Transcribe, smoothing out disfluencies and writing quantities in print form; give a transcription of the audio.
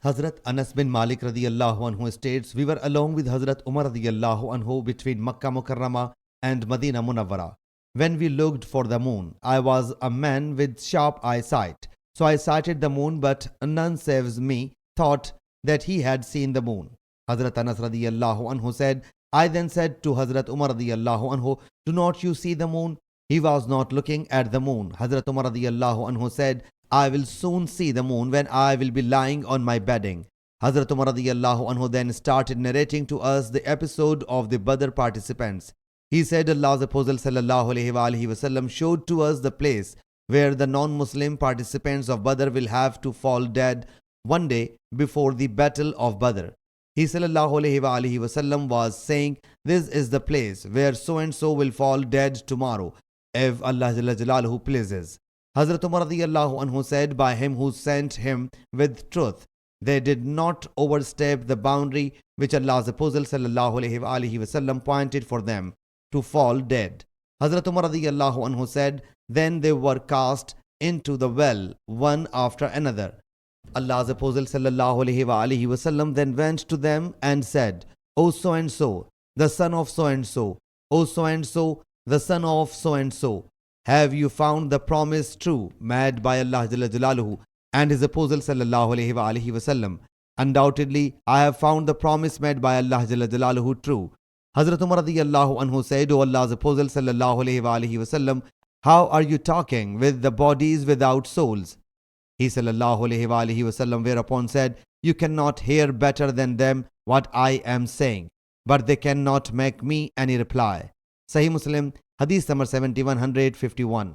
Hazrat Anas bin Malik radiyallahu anhu states, we were along with Hazrat Umar radiyallahu anhu between Makkah Mukarramah and Medina Munawwara. When we looked for the moon, I was a man with sharp eyesight. So I sighted the moon, but none save me thought that he had seen the moon. Hazrat Anas radiyallahu anhu said, I then said to Hazrat Umar radiyallahu anhu, do not you see the moon? He was not looking at the moon. Hazrat Umar radiyallahu anhu said, I will soon see the moon when I will be lying on my bedding. Hazrat Umar radiyallahu anhu then started narrating to us the episode of the Badr participants. He said Allah's Apostle sallallahu alaihi wasallam showed to us the place where the non-Muslim participants of Badr will have to fall dead one day before the battle of Badr. He sallallahu alaihi wasallam was saying, this is the place where so and so will fall dead tomorrow, if Allah Jalla Jalaluhu pleases. Hazrat Umar radiyallahu anhu said, by him who sent him with truth, they did not overstep the boundary which Allah's Apostle sallallahu alaihi wasallam pointed for them to fall dead. Hazrat Umar radiyallahu anhu said, then they were cast into the well one after another. Allah's Apostle sallallahu alaihi wasallam then went to them and said, O so and so, the son of so and so, O so and so, the son of so and so, have you found the promise true made by Allah Jalla Jalaluhu and His Apostle sallallahu alaihi wasallam? Undoubtedly, I have found the promise made by Allah Jalla Jalaluhu true. Hazrat Umar radiyallahu anhu said, O Allah's Apostle sallallahu alaihi wasallam, how are you talking with the bodies without souls? He sallallahu alaihi wasallam whereupon said, you cannot hear better than them what I am saying, but they cannot make me any reply. Sahih Muslim Hadees number 7151.